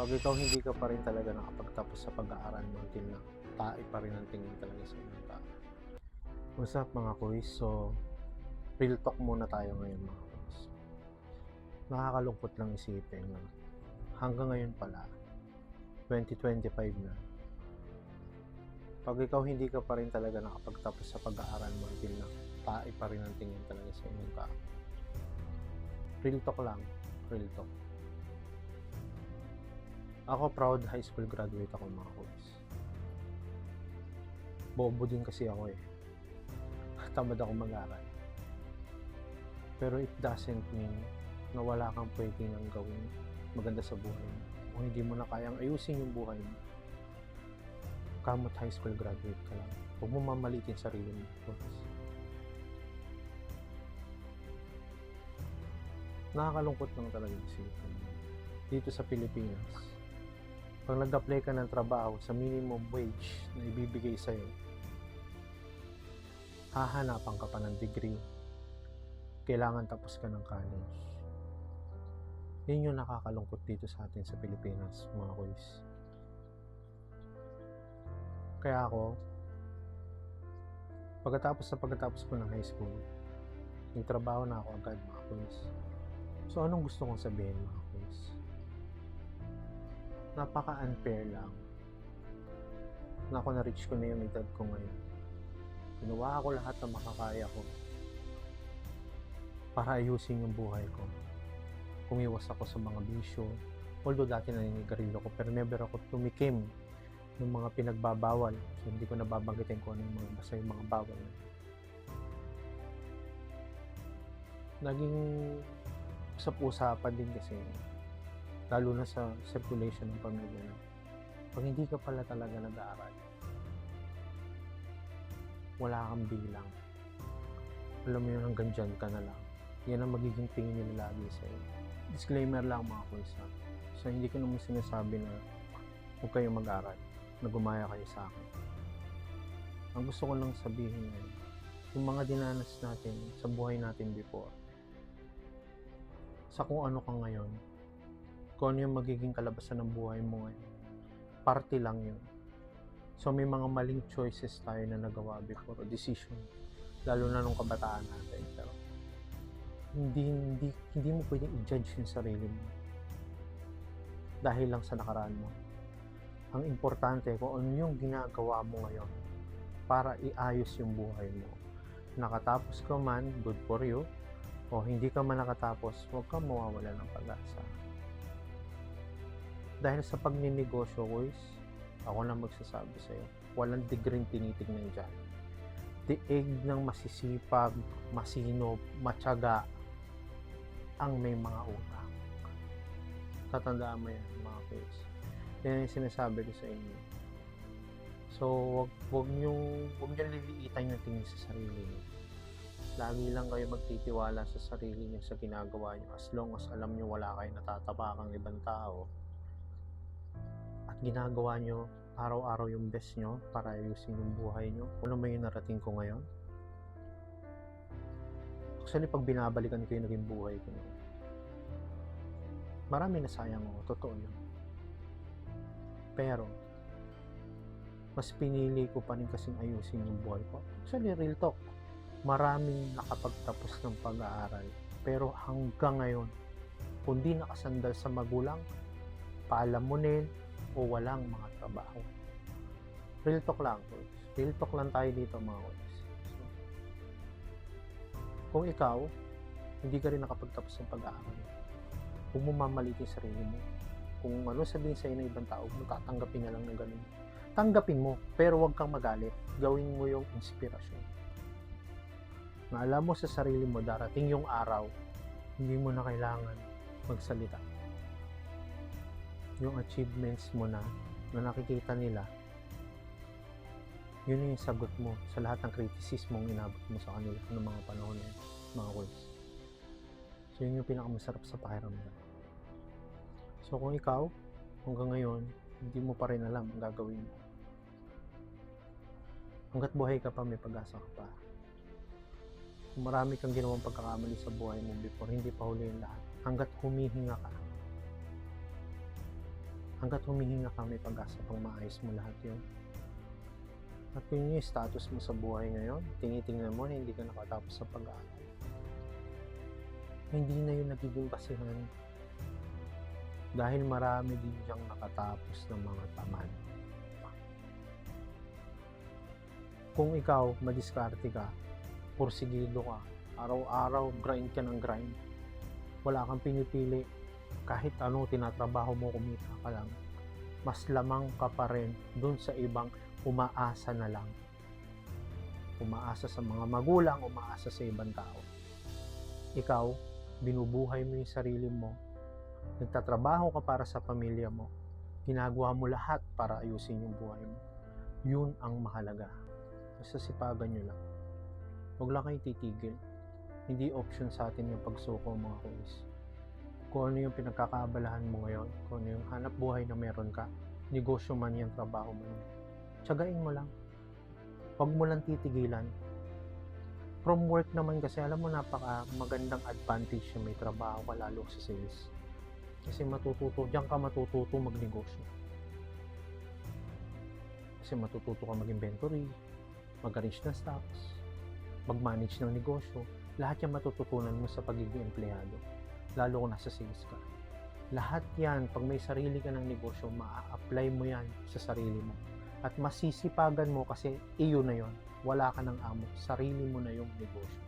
Pag ikaw hindi ka pa rin talaga nakapagtapos sa pag-aaral mo until na tae pa rin ang tingin talaga sa ibang tao. What's up mga kuys? So, real talk muna tayo ngayon mga kuys. Nakakalungkot lang isipin na hanggang ngayon pala, 2025 na, pag ikaw hindi ka pa rin talaga nakapagtapos sa pag-aaral mo until na tae pa rin ang tingin talaga sa ibang tao. Real talk lang, real talk. Ako proud high school graduate ako mga kuys. Bobo din kasi ako eh. Tamad ako mag-aral. Pero it doesn't mean na wala kang pwedeng ang gawin maganda sa buhay mo. Kung hindi mo na kayang ayusin yung buhay mo, kamot high school graduate ka lang. Huwag mo mamalitin sarili mo. Kuys. Nakakalungkot lang talaga isipin. Dito sa Pilipinas, pag nag-apply ka ng trabaho sa minimum wage na ibibigay sa'yo, hahanapan ka pa ng degree. Kailangan tapos ka ng college. Yun yung nakakalungkot dito sa atin sa Pilipinas, mga kuys. Kaya ako, pagkatapos ko ng high school, nagtrabaho na ako agad, mga kuys. So, anong gusto kong sabihin, mga kuys? Napaka-unfair lang na ako na-reach ko na yung edad ko ngayon. Ginawa ko lahat ng makakaya ko para ayusin yung buhay ko. Kumiwas ako sa mga bisyo. Although dati naninigarilyo ko, pero never ako tumikim ng mga pinagbabawal. So hindi ko nababanggitin kung ano yung mga basta yung mga bawal. Naging usap-usapan din kasi, lalo na sa circulation ng pamilya na pag hindi ka pala talaga nag-aaral, wala kang bilang. Alam mo yun, hanggang dyan ka na lang. Yan ang magiging tingin nila lagi sa'yo. Disclaimer lang mga kuys. So hindi ko naman sinasabi na huwag kayong mag-aral, na gumaya kayo sa akin. Ang gusto ko lang sabihin ngayon, yung mga dinanas natin sa buhay natin before, sa kung ano ka ngayon, kung ano yung magiging kalabasan ng buhay mo ngayon, parte lang yun. So may mga maling choices tayo na nagawa before, o decision, lalo na nung kabataan natin. Pero hindi mo pwedeng i-judge yung sarili mo dahil lang sa nakaraan mo. Ang importante kung ano yung ginagawa mo ngayon para iayos yung buhay mo. Nakatapos ka man, good for you. O hindi ka man nakatapos, huwag kang mawawala ng pag-asa. Dahil sa pagninegosyo, guys, ako na magsasabi sa'yo, walang degree tinitignan dyan. Diig ng masisipag, masinop, matyaga ang may mga utang. Tatandaan mo yan, mga guys. Yan yung sinasabi ko sa inyo. So, wag nyo liliitan yung tingin sa sarili nyo. Lagi lang kayo magtitiwala sa sarili nyo sa ginagawa nyo. As long as alam nyo wala kayo natatapakang ibang tao at ginagawa nyo araw-araw yung best nyo para ayusin yung buhay nyo. Ano may narating ko ngayon? Actually, pag binabalikan ko yung naging buhay ko ngayon, marami na sayang ako. Totoo yun. Pero mas pinili ko pa rin kasing ayusin yung buhay ko. Actually, real talk. Maraming nakapagtapos ng pag-aaral. Pero hanggang ngayon, kung di nakasandal sa magulang, paalamunin o walang mga trabaho. Real talk lang. Real talk lang tayo dito mga boys. So, kung ikaw, hindi ka rin nakapagtapos ng pag-aaral, huwag mo mamalitin sarili mo. Kung ano sabihin sa'yo ng ibang tao, mo tatanggapin na lang ng ganun. Tanggapin mo, pero huwag kang magalit. Gawin mo yung inspirasyon. Na alam mo sa sarili mo, darating yung araw, hindi mo na kailangan magsalita. Yung achievements mo na nakikita nila, yun yung sagot mo sa lahat ng kritisismong inabot mo sa kanila ng mga panahon na yun, mga boys. So yun yung pinakamasarap sa pakiramdam. So kung ikaw, hanggang ngayon, hindi mo pa rin alam ang gagawin mo. Hanggat buhay ka pa, may pag-asa ka pa. Kung marami kang ginawang pagkakamali sa buhay mo before, hindi pa huli yung lahat. Hanggat humihinga ka, Hangga't humihinga ka, may pag-asa pang maayos mo lahat yun. At yun yung status mo sa buhay ngayon, tinitingnan mo na hindi ka nakatapos sa pag-aaral. Hindi na yun nagiging basihan. Dahil marami din diyang nakatapos ng mga tamad. Kung ikaw, madiskarte ka, porsigido ka, araw-araw grind ka ng grind, wala kang pinipili, kahit ano tinatrabaho mo, kumita ka lang, mas lamang ka pa rin dun sa ibang umaasa na lang. Umaasa sa mga magulang, umaasa sa ibang tao. Ikaw, binubuhay mo yung sarili mo, nagtatrabaho ka para sa pamilya mo, ginagawa mo lahat para ayusin yung buhay mo. Yun ang mahalaga. Basta sipagan nyo lang. Huwag lang kayo titigil. Hindi option sa atin yung pagsuko, mga kuis. Kung ano yung pinagkakaabalahan mo ngayon, kung ano yung hanap buhay na meron ka, negosyo man yan, trabaho man yan, tiyagain mo lang. Huwag mo lang titigilan. From work naman kasi, alam mo, napaka magandang advantage yung may trabaho ka, lalo sa sales. Kasi diyan ka matututo magnegosyo. Kasi matututo ka mag-inventory, mag-arrange ng stocks, mag-manage ng negosyo. Lahat yan matututunan mo sa pagiging empleyado, lalo kung nasa sales ka. Lahat yan, pag may sarili ka ng negosyo, maa-apply mo yan sa sarili mo. At masisipagan mo kasi iyo na yon. Wala ka ng amo, sarili mo na yung negosyo.